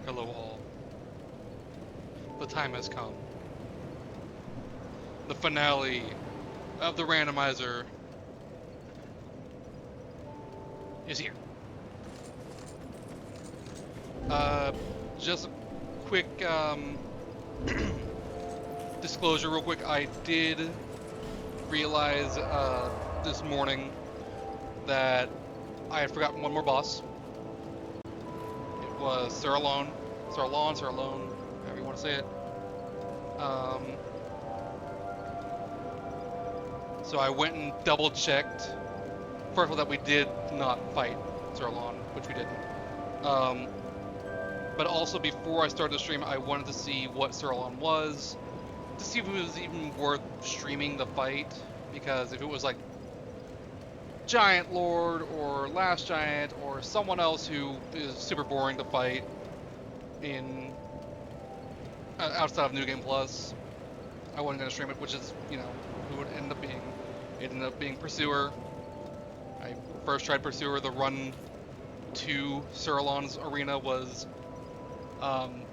Hello all. The time has come. The finale of the randomizer is here. Uh, just a quick disclosure real quick. I did realize this morning that I had forgotten one more boss. It was Saralone, however you want to say it. So I went and double checked. First of all, that we did not fight Saralone, which we didn't. But also before I started the stream, I wanted to see what Saralone was, to see if it was even worth streaming the fight, because if it was like Giant Lord or Last Giant or someone else who is super boring to fight in outside of New Game Plus, I wasn't gonna stream it, which is, you know, who would end up being. It ended up being Pursuer. I first tried Pursuer. The run to Saralone's arena was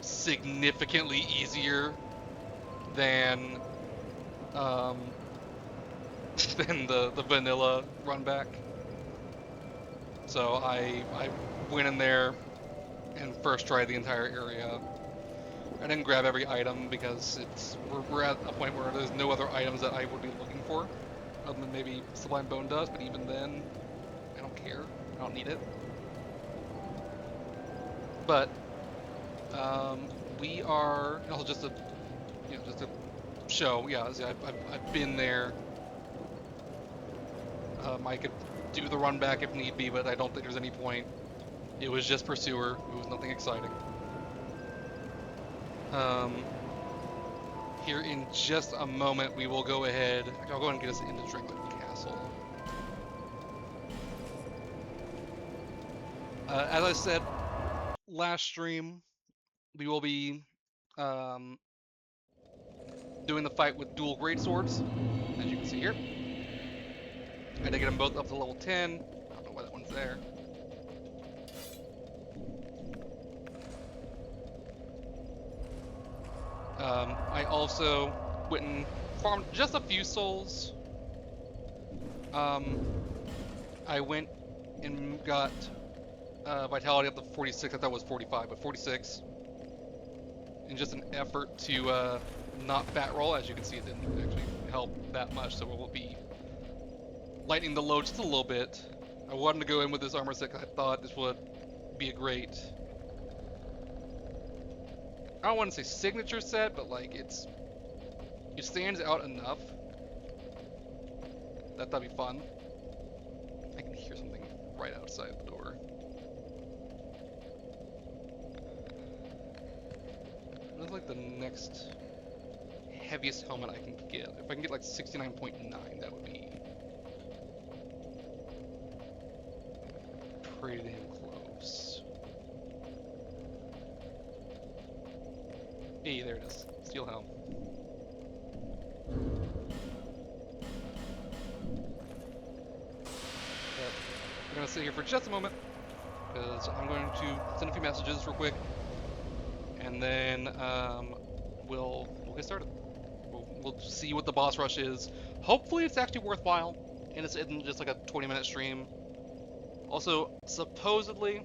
significantly easier than than the vanilla run back. So I went in there and first tried the entire area. I didn't grab every item because we're at a point where there's no other items that I would be looking for, other than maybe Sublime Bone Dust. But even then, I don't care. I don't need it. But we are also just a show. Yeah, I've been there. I could do the run back if need be, but I don't think there's any point. It was just Pursuer. It was nothing exciting. Here in just a moment, we will go ahead. I'll go ahead and get us into Drangleic Castle. As I said last stream, we will be doing the fight with dual greatswords, as you can see here. I had to get them both up to level 10. I don't know why that one's there. I also went and farmed just a few souls. I went and got Vitality up to 46. I thought it was 45, but 46. In just an effort to not fat roll. As you can see, it didn't actually help that much, so we'll be lightening the load just a little bit. I wanted to go in with this armor set because I thought this would be a great, I don't want to say signature set, but like it stands out enough that that'd be fun. I can hear something right outside the door. What's like the next heaviest helmet I can get? If I can get like 69.9, that would be pretty damn close. Hey, there it is. Steel helm. But we're gonna sit here for just a moment because I'm going to send a few messages real quick, and then we'll get started. We'll see what the boss rush is. Hopefully, it's actually worthwhile, and it's in just like a 20-minute stream. Also, supposedly,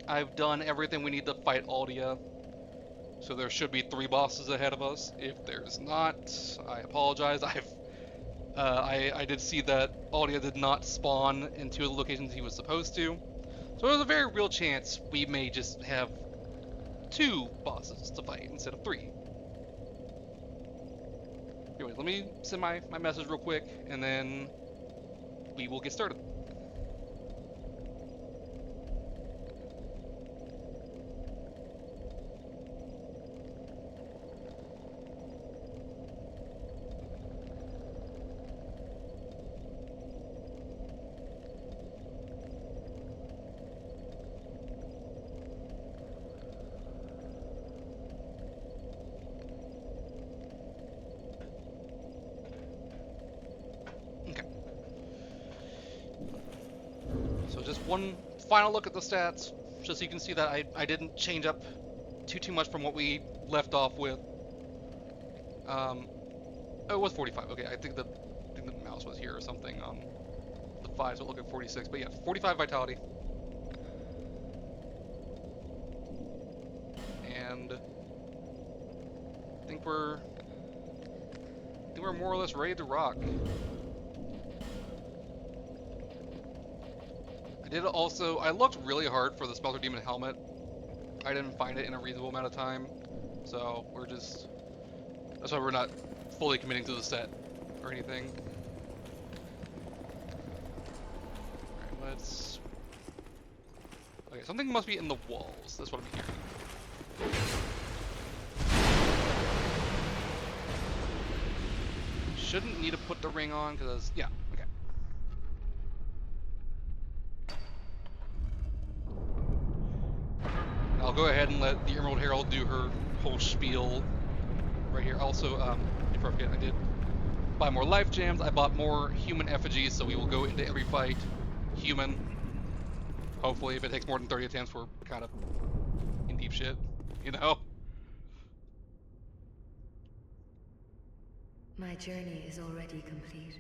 I've done everything we need to fight Aldia. So there should be 3 bosses ahead of us. If there's not, I apologize. I did see that Aldia did not spawn in 2 of the locations he was supposed to. So there's a very real chance we may just have 2 bosses to fight instead of 3. Anyway, let me send my message real quick, and then we will get started. So just one final look at the stats. just so you can see that I didn't change up too much from what we left off with. Oh, it was 45. Okay, I think the mouse was here or something. The 5, so it looked like 46. But yeah, 45 vitality. And I think we're more or less ready to rock. I looked really hard for the Smelter Demon helmet. I didn't find it in a reasonable amount of time, so that's why we're not fully committing to the set or anything. Alright, okay, something must be in the walls. That's what I'm hearing. Shouldn't need to put the ring on, because, yeah, okay. I'll go ahead and let the Emerald Herald do her whole spiel right here. Also, before I forget, I did buy more life gems. I bought more human effigies, so we will go into every fight human. Hopefully, if it takes more than 30 attempts, we're kind of in deep shit, you know? My journey is already complete.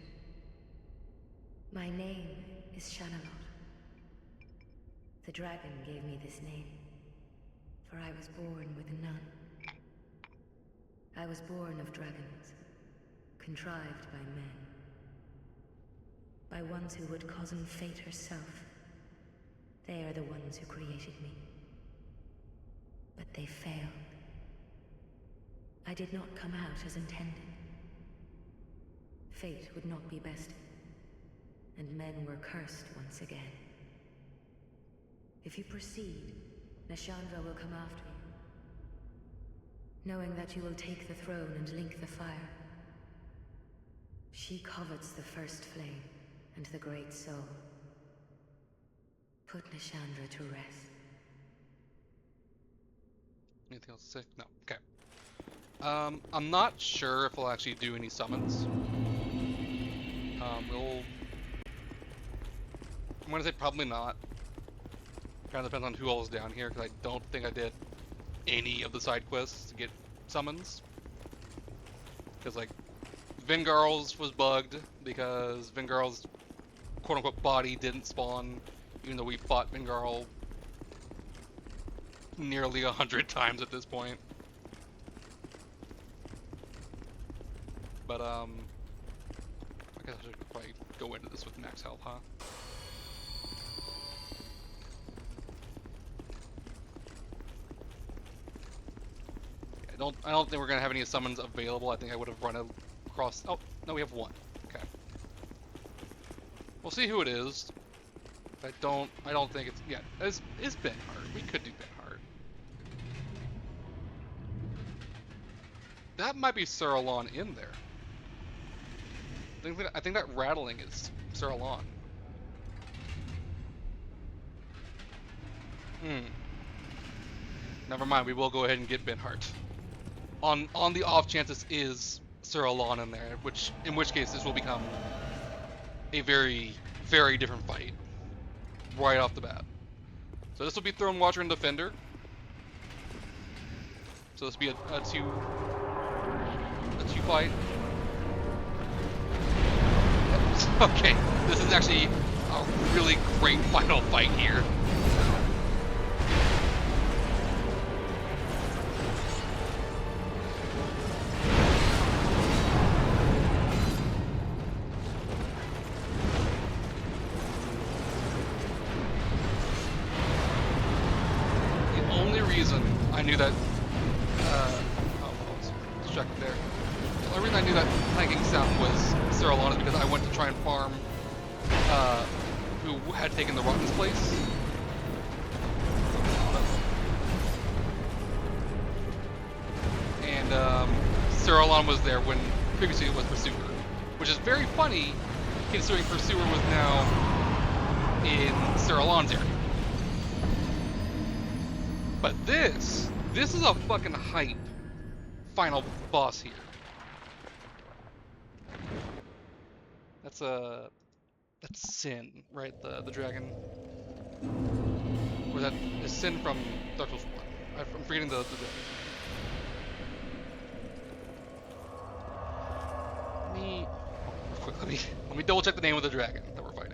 My name is Shanalot. The dragon gave me this name, for I was born with none. I was born of dragons, contrived by men. By ones who would cozen fate herself. They are the ones who created me. But they failed. I did not come out as intended. Fate would not be bested, and men were cursed once again. If you proceed, Nashandra will come after you, knowing that you will take the throne and link the fire. She covets the first flame and the great soul. Put Nashandra to rest. Anything else to say? No. Okay. I'm not sure if we'll actually do any summons. I'm gonna say probably not. Kind of depends on who all is down here, because I don't think I did any of the side quests to get summons. Because, like, Vingarl's was bugged, because Vingarl's quote-unquote body didn't spawn, even though we fought Vingarl nearly 100 times at this point. But, I guess I should probably go into this with max health, huh? I don't think we're gonna have any summons available. I think I would have run across. Oh no, we have one. Okay. We'll see who it is. I don't think it's it's Ben Hart. We could do Ben Hart. That might be Sir Alon in there. I think that rattling is Sir Alon. Never mind. We will go ahead and get Ben Hart. On the off chance this is Sir Alon in there, in which case this will become a very, very different fight right off the bat. So this will be Throne Watcher and Defender. So this will be a two fight. Okay, this is actually a really great final fight here. I knew that, I was distracted there. The only reason I knew that clanking sound was Sir Alon is because I went to try and farm, who had taken the Rotten's place. And, Sir Alon was there when previously it was Pursuer. Which is very funny, considering Pursuer was now in Sir Alon's area. But this is a fucking hype final boss here. That's Sin, right? The dragon. Or Was that is Sin from Dark Souls 1? I'm forgetting the Let me real quick, let me double check the name of the dragon that we're fighting.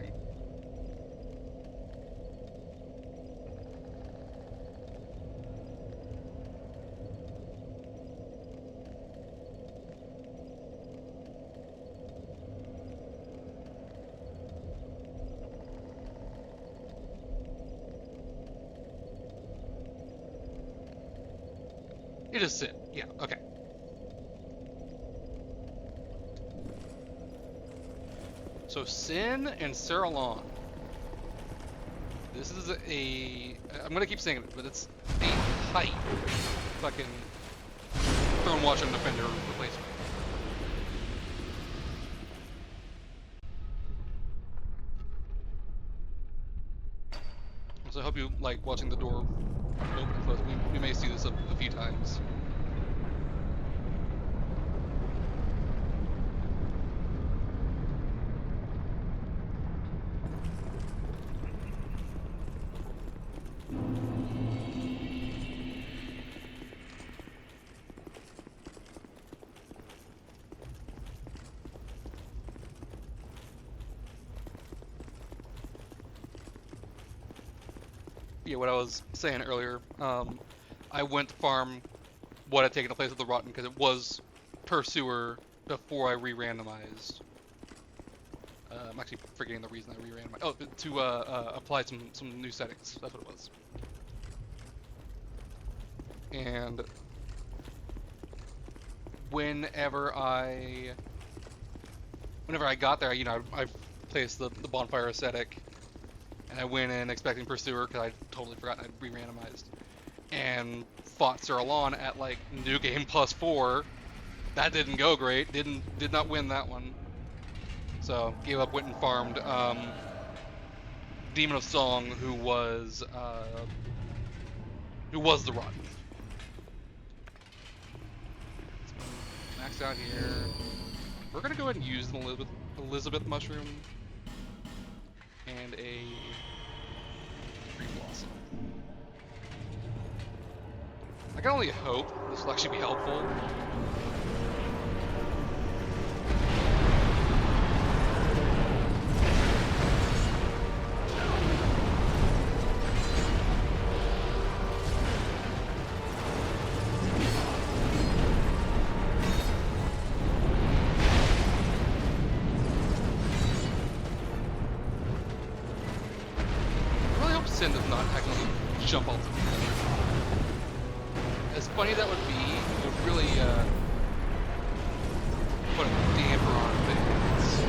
It is Sin. Yeah, okay. So Sin and Saralon. This is I'm gonna keep saying it, but it's a height fucking Throne Watcher and Defender replacement. So I hope you like watching the door open and close. We may see this a few times. Yeah, what I was saying earlier, I went to farm what had taken place with the Rotten because it was per sewer before I re-randomized. I'm actually forgetting the reason I re-randomized. Oh, to apply some new settings. That's what it was. And whenever I got there, I placed the bonfire aesthetic. And I went in expecting Pursuer because I'd totally forgotten I'd re-randomized. And fought Saralon at like New Game +4. That didn't go great. Did not win that one. So gave up, went and farmed Demon of Song, who was the Rotten. Max out here. We're gonna go ahead and use an Elizabeth mushroom and a Green Blossom. I can only hope this will actually be helpful. Sin does not actually jump all together. As funny that would be, it would really put a damper on things.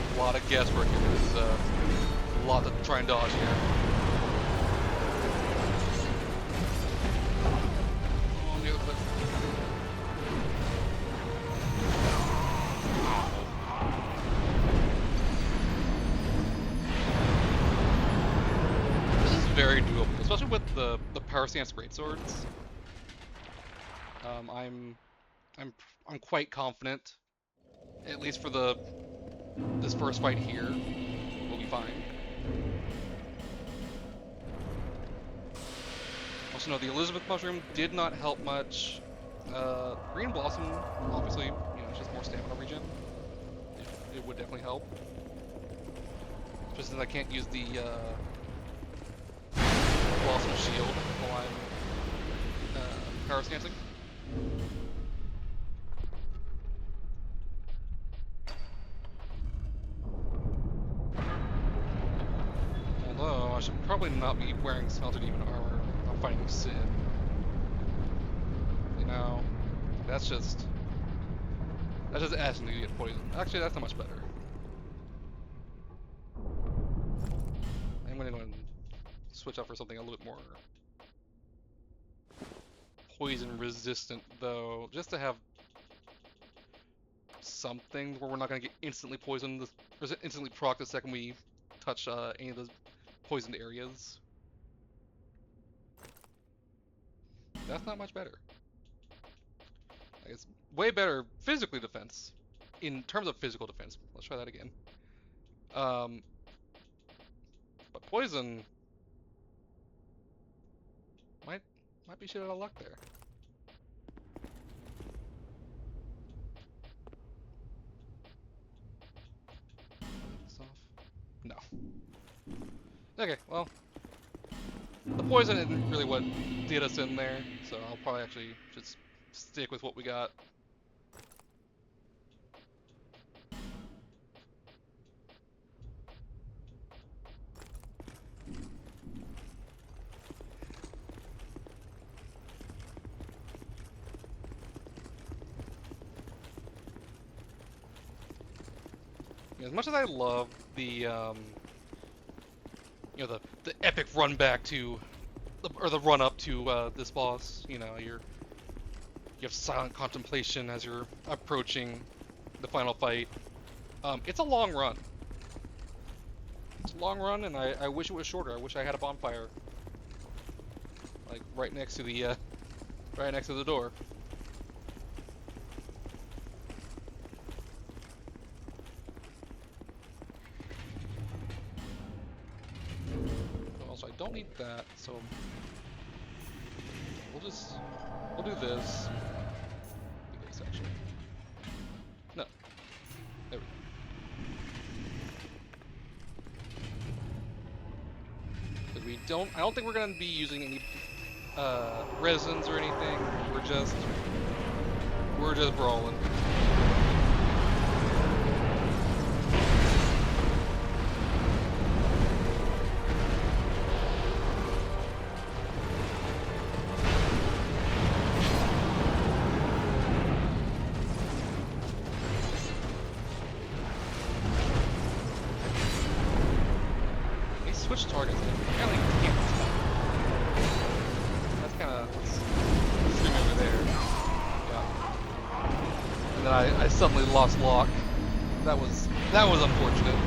A lot of guesswork here. There's a lot to try and dodge here. Oh, on the other foot. This is very doable, especially with the Power Stance Greatswords. I'm quite confident, at least for this first fight here, we'll be fine. Also, no, the Elizabeth mushroom did not help much. Green Blossom, obviously, it's just more stamina regen. It would definitely help. Just since I can't use the Blossom Shield while I'm power stancing. Although I should probably not be wearing Smelter Demon armor. I'm fighting Sid. That's just asking to get poisoned. Actually, that's not much better. I'm gonna go and switch out for something a little bit more poison resistant, though, just to have something where we're not gonna get instantly poisoned, or instantly proc the second we touch any of those poisoned areas. That's not much better. I guess way better physically defense. In terms of physical defense, let's try that again. But poison might be shit out of luck there. This off? No. Okay, well, the poison isn't really what did us in there, so I'll probably actually just stick with what we got. As much as I love the, you know, the epic run back to, or the run up to this boss, you know, you have silent contemplation as you're approaching the final fight. It's a long run. It's a long run, and I wish it was shorter. I wish I had a bonfire, like right next to the door. Also, I don't need that, so we'll do this. Do this actually. No. There we go. I don't think we're gonna be using any resins or anything. We're just brawling. Switch targets. Apparently can't. That's kind of extreme over there. Yeah. And then I suddenly lost lock. That was unfortunate.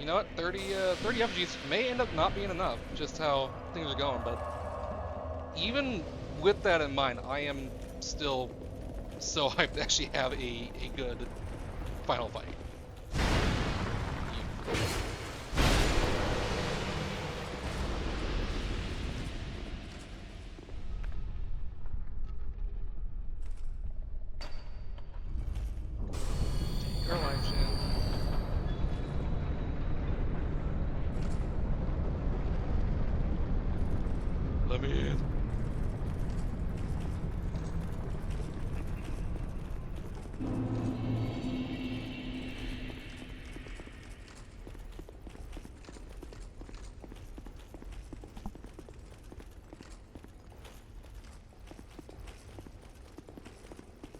You know what? 30 FGs may end up not being enough, just how things are going, but even with that in mind, I am still so hyped to actually have a good final fight. Take our life, Shin. Let me in.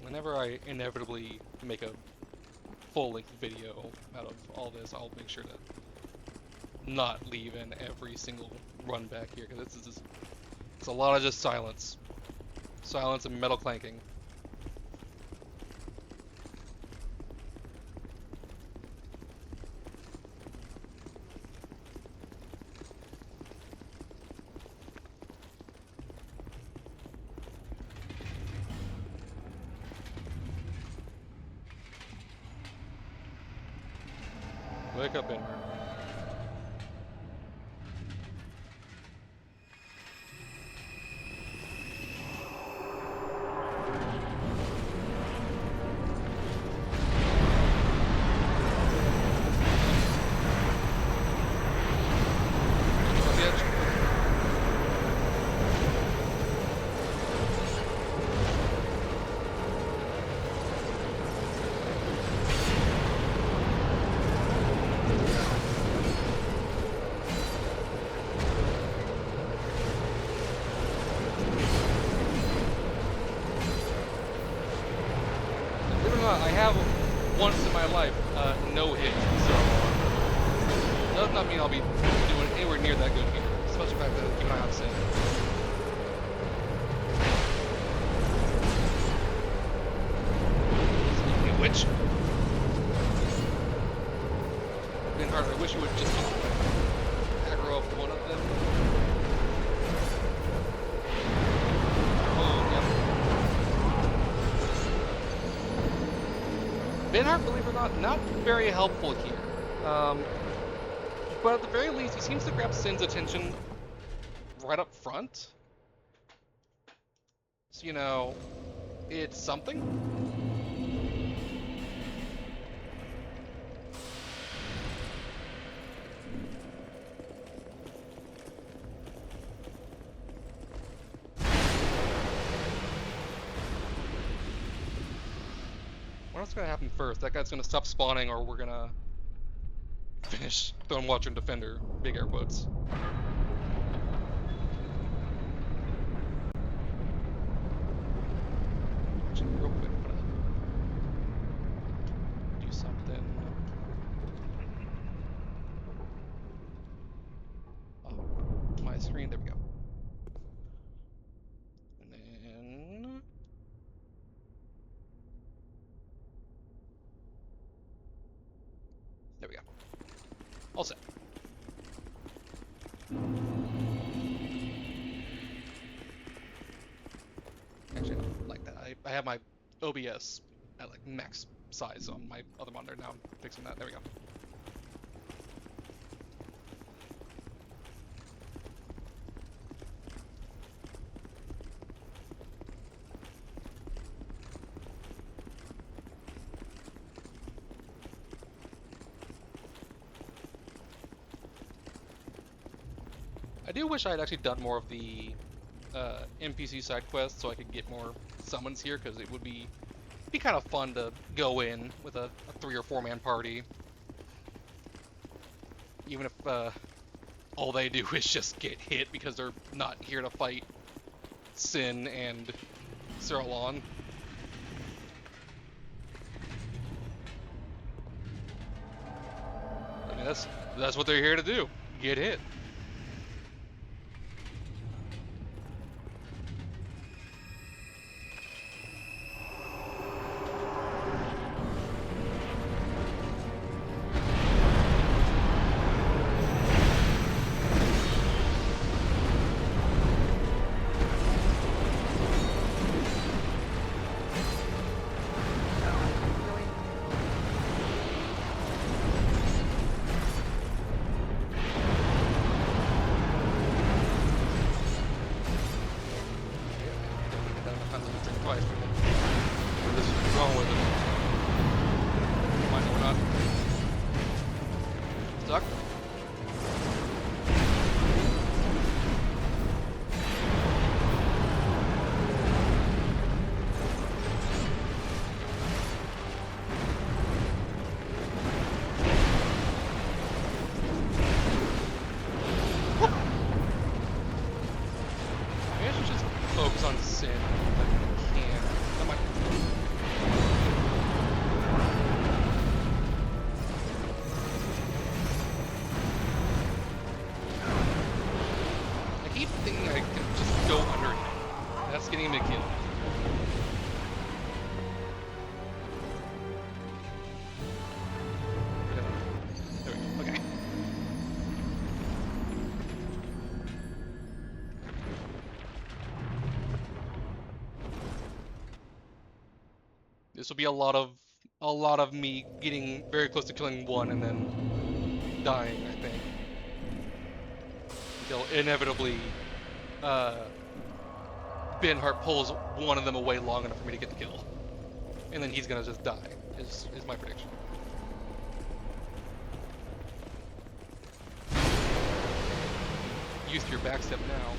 Whenever I inevitably make a full-length video out of all this, I'll make sure to not leave in every single run back here, because this is just, it's a lot of just silence. Silence and metal clanking. Wake up, Inmer. have once in my life no hit, so does not mean I'll be doing anywhere near that good here. Especially if I have to keep an eye on Sin. Speaking of which, been hard. I wish you would just aggro up one of them. Benhart, believe it or not very helpful here. But at the very least, he seems to grab Sin's attention right up front. So, you know, it's something. What's gonna happen first? That guy's gonna stop spawning, or we're gonna finish Throne Watcher and Defender. Big air quotes. Actually, real quick, I'm gonna do something. Oh, my screen. There we go. And then there we go. All set. Actually, I don't like that. I have my OBS at like max size on my other monitor. Now I'm fixing that. There we go. I do wish I had actually done more of the NPC side quests so I could get more summons here, because it would be kind of fun to go in with a 3 or 4 man party, even if all they do is just get hit because they're not here to fight Sin and Cerulon. I mean, that's what they're here to do. Get hit. This will be a lot of me getting very close to killing one and then dying, I think. Until inevitably Benhart pulls one of them away long enough for me to get the kill. And then he's gonna just die, is my prediction. Used your backstep now.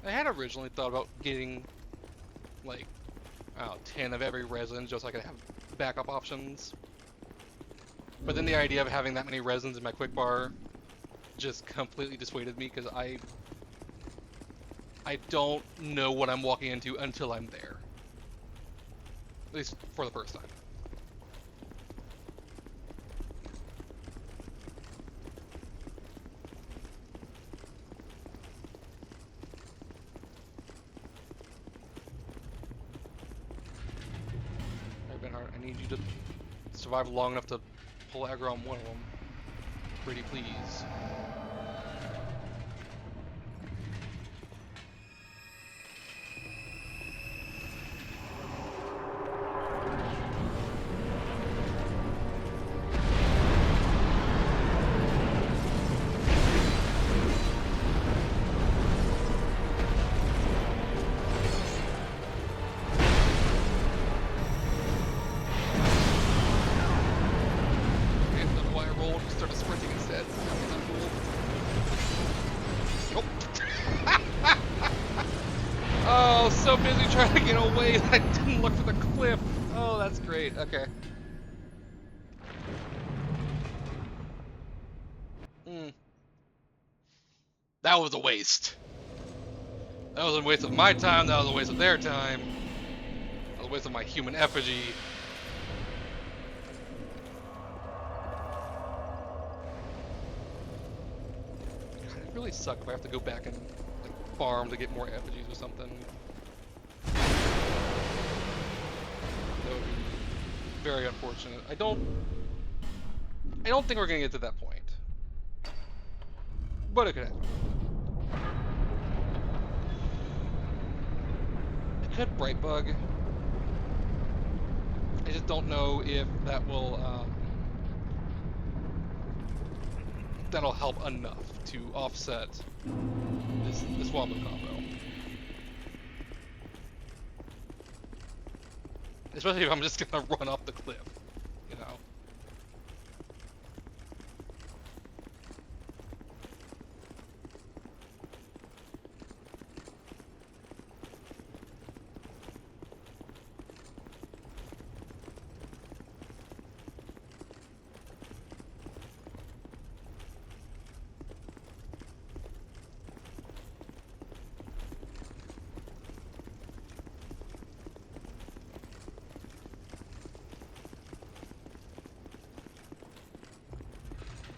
I had originally thought about getting, like, I don't know, 10 of every resin just so I could have backup options. But then the idea of having that many resins in my quick bar just completely dissuaded me because I don't know what I'm walking into until I'm there. At least for the first time. Alright, Benhart, I need you to survive long enough to pull aggro on one of them. Pretty please. So busy trying to get away that I didn't look for the cliff. Oh, that's great. Okay. That was a waste. That was a waste of my time. That was a waste of their time. That was a waste of my human effigy. God, it'd really suck if I have to go back and like, farm to get more effigies or something. That would be very unfortunate. I don't think we're gonna get to that point. But it could happen. It could Brightbug. I just don't know if that will that'll help enough to offset this Wombo combo. Especially if I'm just gonna run up the cliff, you know.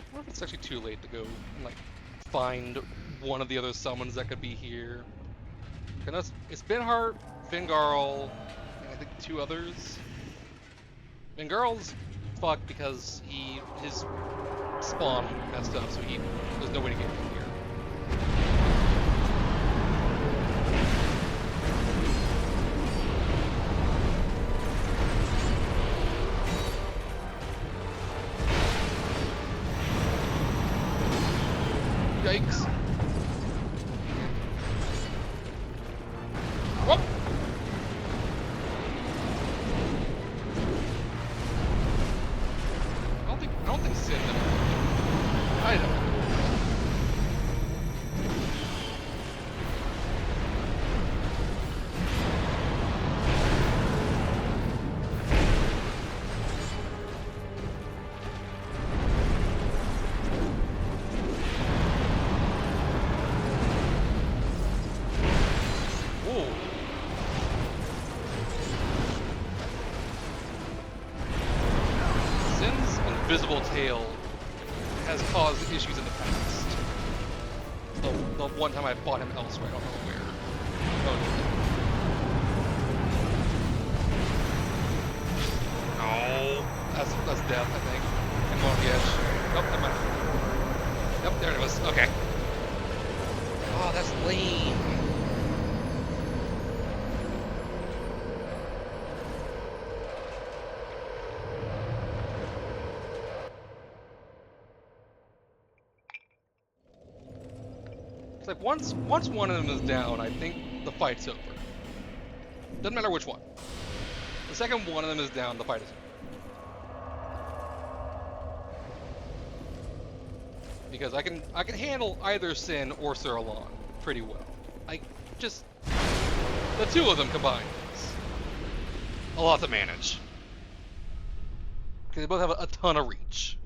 I wonder if it's actually too late to go and like find one of the other summons that could be here. Because it's Benhart, Fingarl, and I think 2 others. Fingarl's fucked because his spawn messed up, so there's no way to get in here. Yikes. Whoop! I don't think Sin did it. I don't. Invisible tail has caused issues in the past. The one time I fought him elsewhere, I don't know where. Oh, that's death, I think. And one on the edge. Oh, never mind. Yep, there it was. Okay. Oh, that's lame. It's like once one of them is down, I think the fight's over. Doesn't matter which one. The second one of them is down, the fight is over. Because I can handle either Sin or Sir Alon pretty well. just the two of them combined is a lot to manage. Because they both have a ton of reach.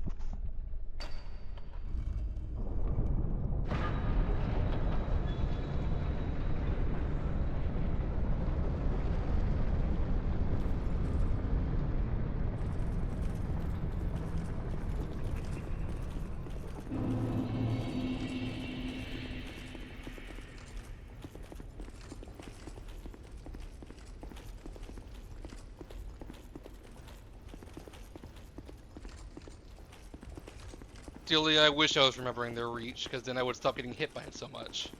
Ideally, I wish I was remembering their reach, because then I would stop getting hit by it so much.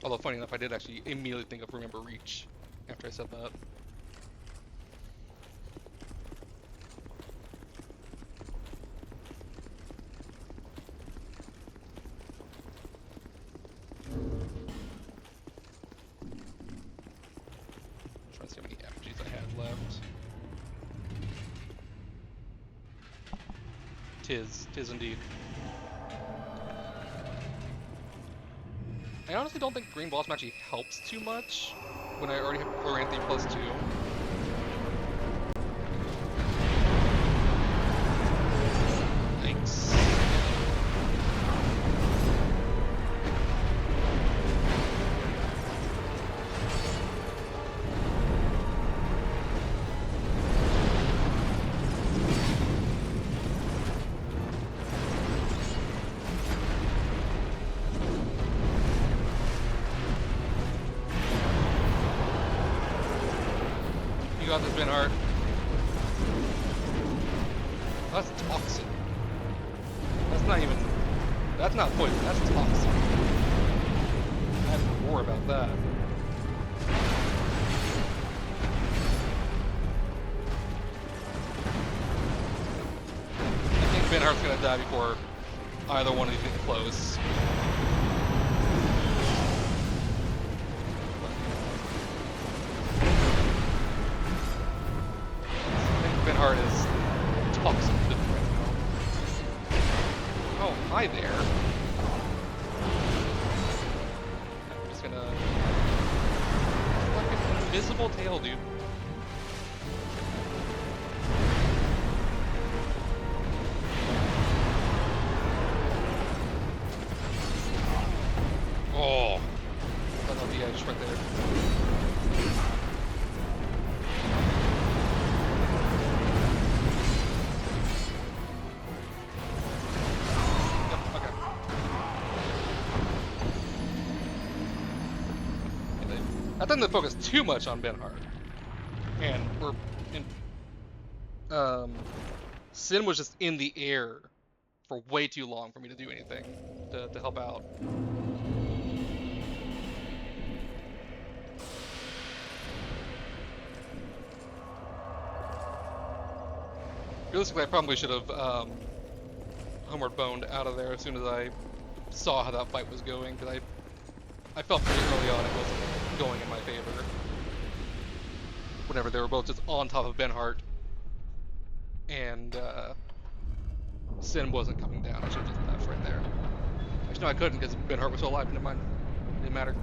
Although, funny enough, I did actually immediately think of remember reach after I said that. Trying to see how many effigies I had left. Tis indeed. I honestly don't think Green Blossom actually helps too much when I already have Chloranthy +2. Thanks. You got this, Benhart. That's toxic. That's not even... That's not poison, that's toxic. I have to worry about that. I think Benhart's gonna die before either one of these get close. Benhart is toxic to them right now. Oh, hi there. I'm just gonna... Fucking invisible tail, dude. Oh. That's on the edge right there. I tend to focus too much on Benhart, and Sin was just in the air for way too long for me to do anything to help out. Realistically, I probably should have homeward boned out of there as soon as I saw how that fight was going, because I felt pretty early on it wasn't going in my favor. Whenever they were both just on top of Benhart, and Sin wasn't coming down. I should have just left right there. Actually, no, I couldn't because Benhart was still alive. Never mind. Didn't matter.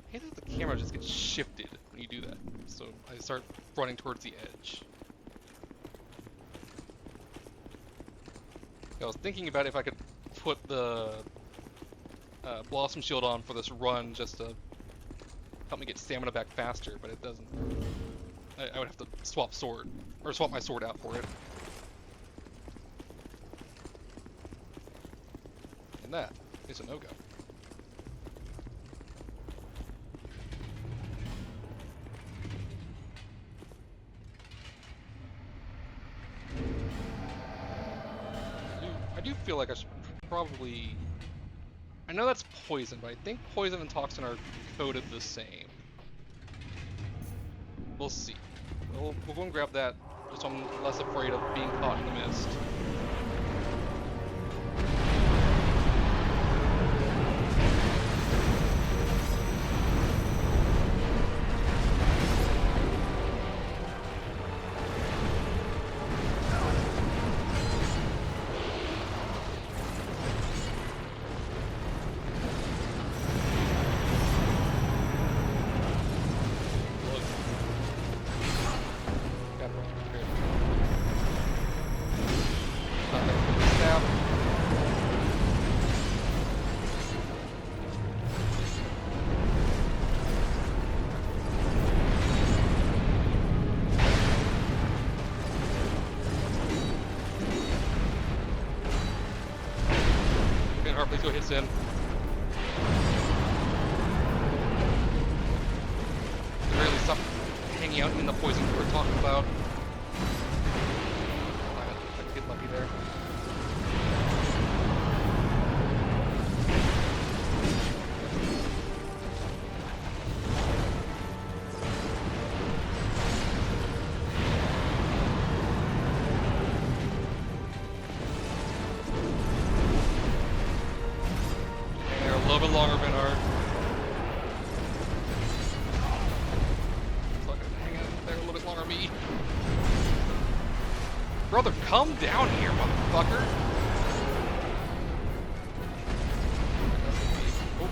I hate that the camera just gets shifted when you do that, so I start running towards the edge. I was thinking about if I could put the Blossom Shield on for this run just to help me get stamina back faster, but it doesn't. I would have to swap sword, or swap my sword out for it. And that is a no-go. I do feel like I should probably... I know that's poison, but I think poison and toxin are coded the same. We'll see. We'll go and grab that, just so I'm less afraid of being caught in the mist. Please go hit Sin. Really stop hanging out in the poison we were talking about. I could get lucky there. A little bit longer, Bernard. So I can hang out there a little bit longer, me. Brother, come down here, motherfucker. Oh.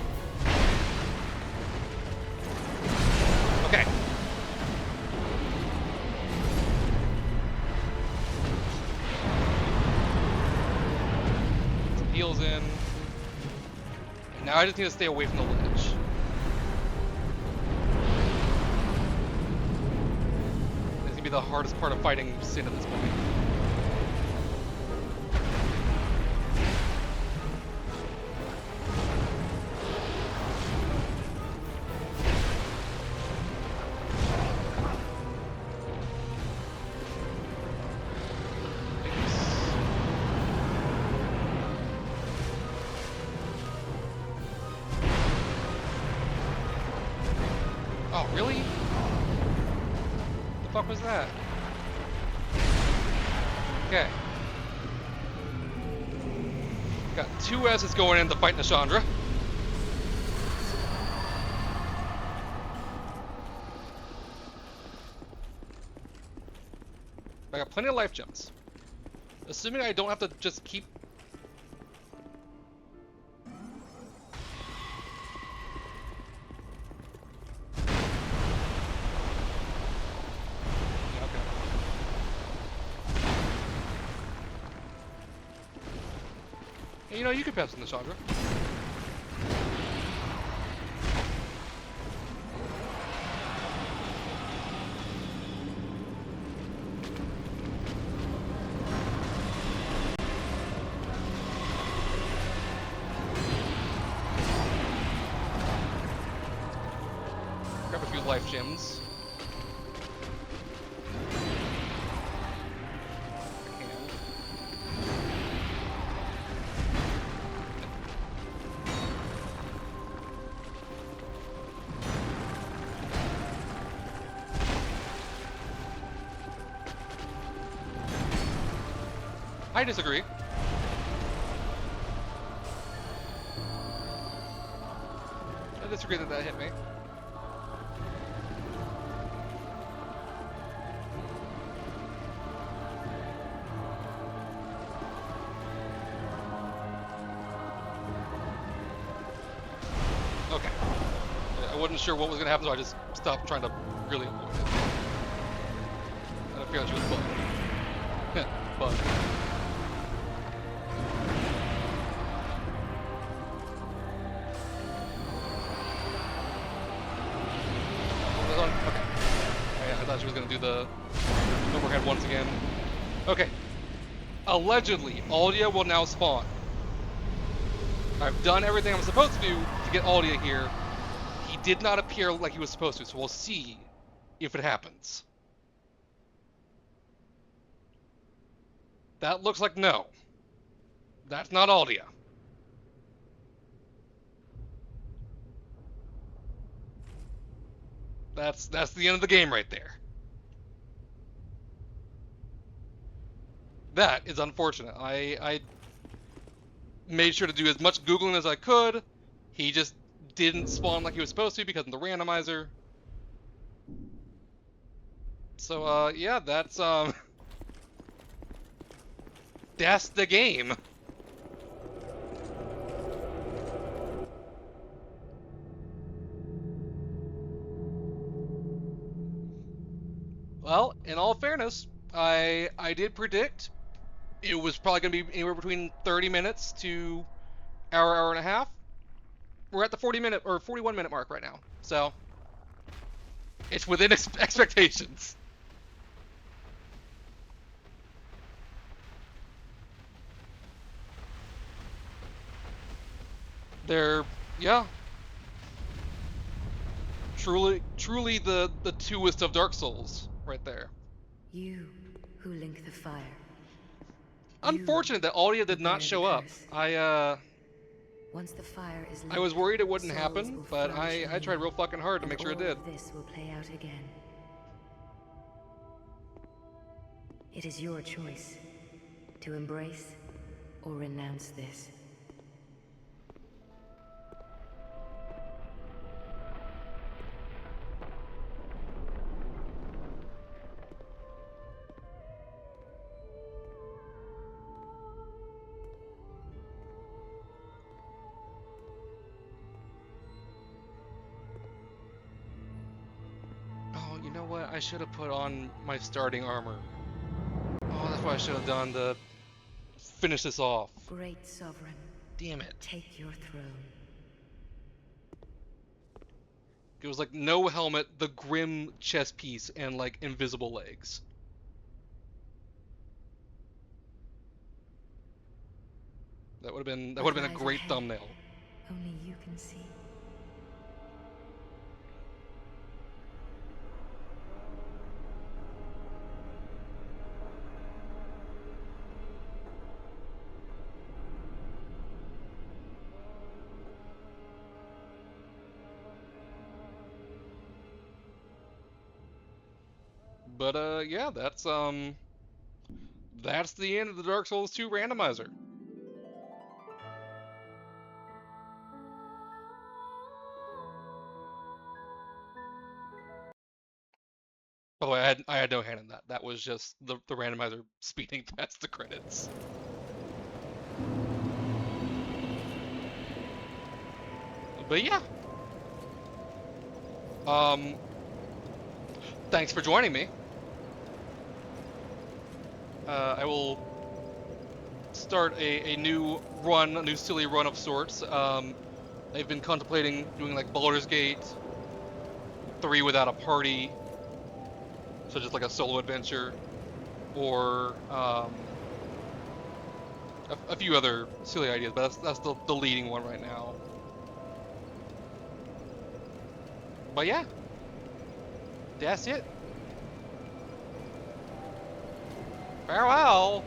Okay. Some heals in. Now I just need to stay away from the ledge. It's gonna be the hardest part of fighting Sin at this point. Oh, really? The fuck was that? Okay. Got two S's going in to fight Nashandra. I got plenty of life gems. Assuming I don't have to just keep... You know, you could pass in the Chandra. Grab a few life gems. I disagree. I disagree that hit me. Okay. I wasn't sure what was going to happen, so I just stopped trying to really avoid it. And I figured she was bugged. Bugged. I thought she was going to do the overhead once again. Okay. Allegedly, Aldia will now spawn. I've done everything I'm supposed to do to get Aldia here. He did not appear like he was supposed to, so we'll see if it happens. That looks like no. That's not Aldia. That's the end of the game right there. That is unfortunate. I made sure to do as much Googling as I could. He just didn't spawn like he was supposed to because of the randomizer. So yeah, that's the game. Well, in all fairness, I did predict it was probably going to be anywhere between 30 minutes to hour and a half. We're at the 40-minute or 41-minute mark right now. So, it's within expectations. They're, yeah, truly the twoest of Dark Souls right there. You who link the fire. Unfortunate that Audia You did not bear the show up. curse. I Once the fire is lit, was worried it wouldn't souls happen, will but flourish I tried anew, real fucking hard to and make sure it all did. of this will play out again. It is your choice to embrace or renounce this. Oh, you know what? I should have put on my starting armor. Oh, that's what I should have done to finish this off. Great Sovereign, Damn it. take your throne. It was like no helmet, the grim chest piece, and like invisible legs. That would have been a Lies great ahead, thumbnail. only you can see. But yeah, that's the end of the Dark Souls 2 randomizer. By the way, I had no hand in that. That was just the randomizer speeding past the credits. But yeah. Thanks for joining me. I will start a new run, a new silly run of sorts. I've been contemplating doing like Baldur's Gate 3 without a party, so just like a solo adventure, or a few other silly ideas, but that's the leading one right now. But yeah, that's it. Farewell!